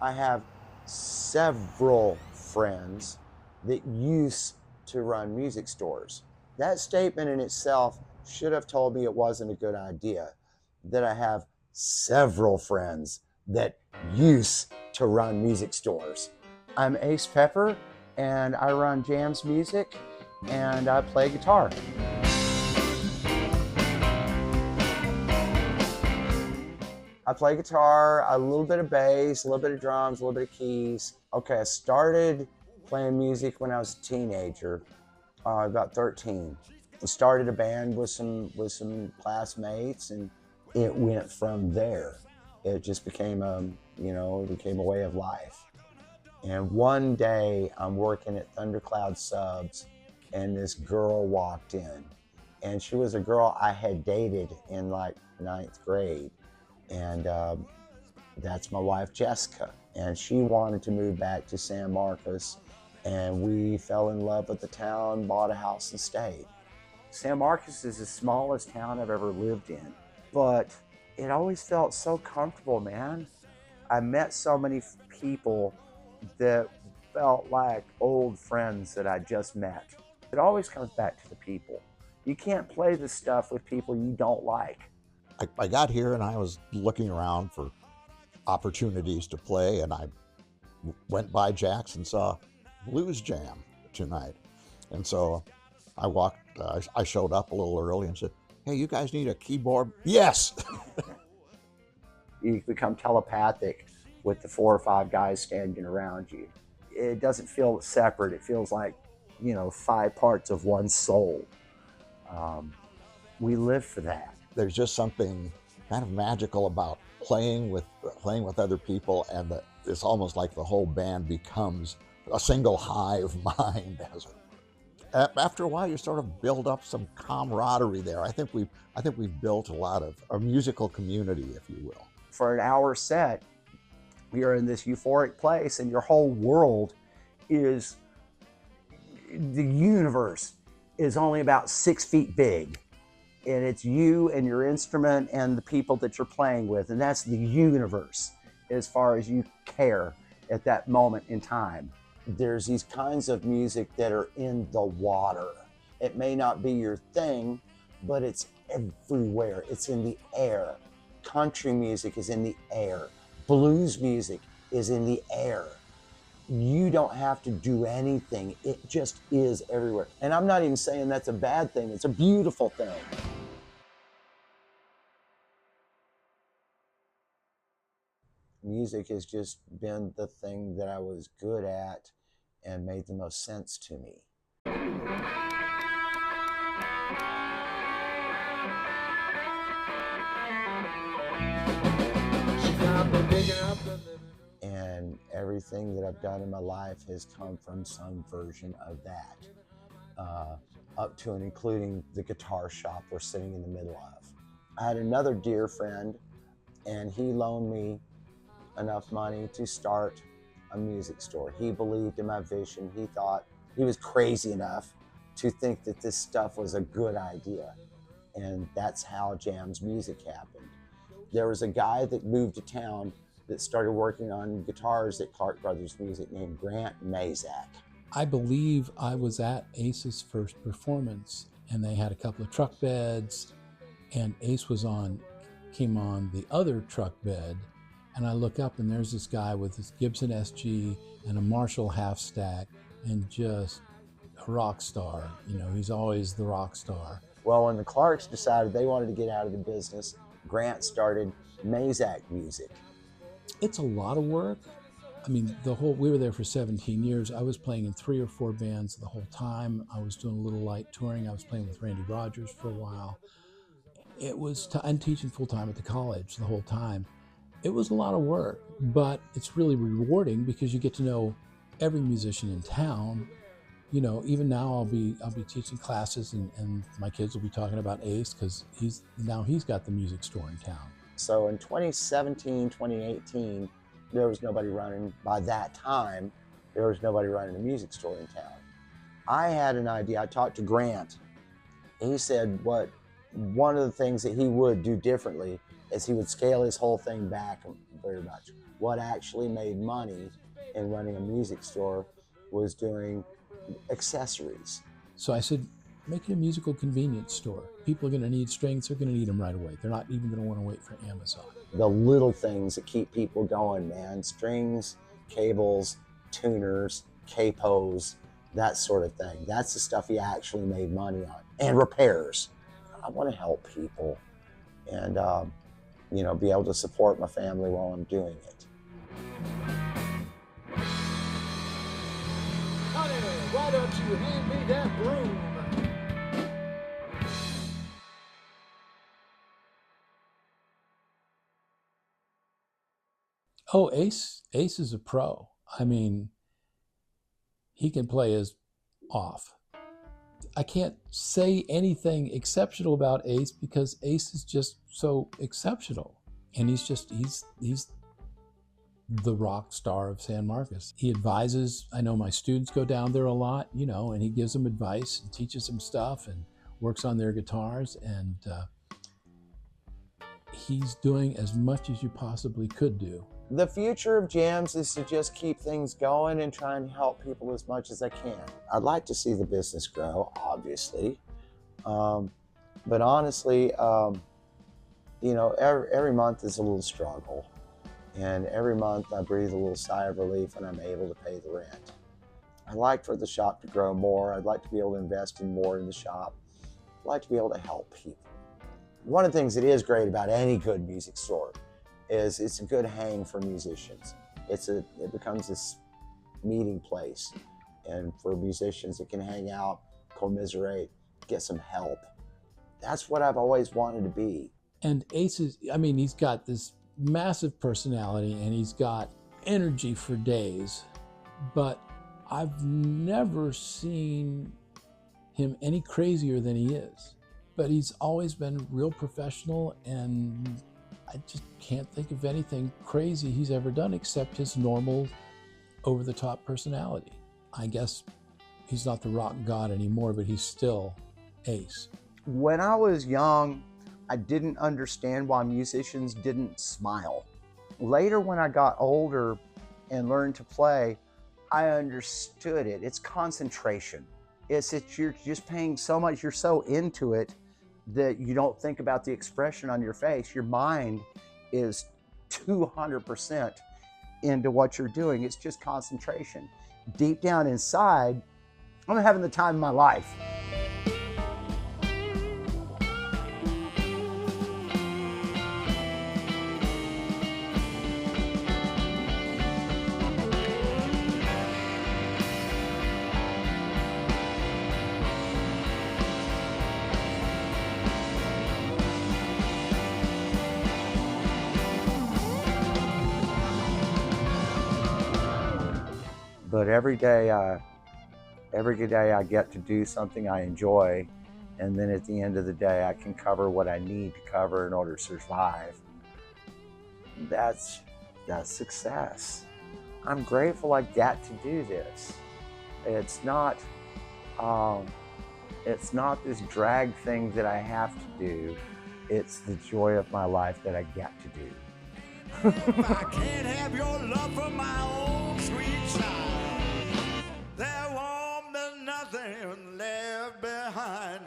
I have several friends that used to run music stores. That statement in itself should have told me it wasn't a good idea, that I have several friends that used to run music stores. I'm Ace Pepper, and I run Jams Music, and I play guitar. I play guitar, a little bit of bass, a little bit of drums, a little bit of keys. Okay, I started playing music when I was a teenager, about 13. I started a band with some classmates, and it went from there. It just became it became a way of life. And one day I'm working at Thundercloud Subs, and this girl walked in, and she was a girl I had dated in like 9th grade. And that's my wife, Jessica. And she wanted to move back to San Marcos, and we fell in love with the town, bought a house, and stayed. San Marcos is the smallest town I've ever lived in, but it always felt so comfortable, man. I met so many people that felt like old friends that I just met. It always comes back to the people. You can't play this stuff with people you don't like. I got here and I was looking around for opportunities to play, and I went by Jack's and saw Blues Jam tonight. And so I showed up a little early and said, "Hey, you guys need a keyboard?" "Yes." You become telepathic with the 4 or 5 guys standing around you. It doesn't feel separate. It feels like, 5 parts of one soul. We live for that. There's just something kind of magical about playing with other people, and that it's almost like the whole band becomes a single hive mind. After a while, you sort of build up some camaraderie there. I think we've built a lot of a musical community, if you will. For an hour set, you're in this euphoric place, and your whole world is, the universe is only about 6 feet big. And it's you and your instrument and the people that you're playing with. And that's the universe as far as you care at that moment in time. There's these kinds of music that are in the water. It may not be your thing, but it's everywhere. It's in the air. Country music is in the air. Blues music is in the air. You don't have to do anything. It just is everywhere. And I'm not even saying that's a bad thing. It's a beautiful thing. Music has just been the thing that I was good at and made the most sense to me. And everything that I've done in my life has come from some version of that, up to and including the guitar shop we're sitting in the middle of. I had another dear friend, and he loaned me enough money to start a music store. He believed in my vision. He thought he was crazy enough to think that this stuff was a good idea. And that's how Jams Music happened. There was a guy that moved to town that started working on guitars at Clark Brothers Music named Grant Mazak. I believe I was at Ace's first performance, and they had a couple of truck beds, and Ace came on the other truck bed, and I look up and there's this guy with this Gibson SG and a Marshall half stack, and just a rock star. He's always the rock star. Well, when the Clarks decided they wanted to get out of the business, Grant started Mazak Music. It's a lot of work. We were there for 17 years. I was playing in 3 or 4 bands the whole time. I was doing a little light touring. I was playing with Randy Rogers for a while. It was, and teaching full time at the college the whole time. It was a lot of work, but it's really rewarding because you get to know every musician in town. Even now I'll be teaching classes, and my kids will be talking about Ace because he's got the music store in town. So in 2017, 2018, there was nobody running. By that time, there was nobody running a music store in town. I had an idea. I talked to Grant. He said one of the things that he would do differently is he would scale his whole thing back very much. what actually made money in running a music store was doing accessories. So I said, make it a musical convenience store. People are going to need strings. They're going to need them right away. They're not even going to want to wait for Amazon. The little things that keep people going, man. Strings, cables, tuners, capos, that sort of thing. That's the stuff he actually made money on. And repairs. I want to help people and, you know, be able to support my family while I'm doing it. Honey, why don't you hand me that broom? Oh, Ace is a pro. I mean, he can play his off. I can't say anything exceptional about Ace because Ace is just so exceptional. And he's the rock star of San Marcos. He advises, I know my students go down there a lot, you know, and he gives them advice and teaches them stuff and works on their guitars. And he's doing as much as you possibly could do. The future of jams is to just keep things going and try and help people as much as I can. I'd like to see the business grow, obviously. But honestly, you know, every month is a little struggle. And every month I breathe a little sigh of relief and I'm able to pay the rent. I'd like for the shop to grow more. I'd like to be able to invest in more in the shop. I'd like to be able to help people. One of the things that is great about any good music store is it's a good hang for musicians. It becomes this meeting place. And for musicians that can hang out, commiserate, get some help. That's what I've always wanted to be. And Ace is, I mean, he's got this massive personality and he's got energy for days, but I've never seen him any crazier than he is. But he's always been real professional, and I just can't think of anything crazy he's ever done except his normal over-the-top personality. I guess he's not the rock god anymore, but he's still Ace. When I was young, I didn't understand why musicians didn't smile. Later, when I got older and learned to play, I understood it. It's concentration. It's that you're just paying so much, you're so into it that you don't think about the expression on your face. Your mind is 200% into what you're doing. It's just concentration. Deep down inside, I'm having the time of my life. But every day I get to do something I enjoy, and then at the end of the day, I can cover what I need to cover in order to survive. That's success. I'm grateful I got to do this. It's not this drag thing that I have to do. It's the joy of my life that I get to do. If I can't have your love from my own sweet child, there won't be nothing left behind.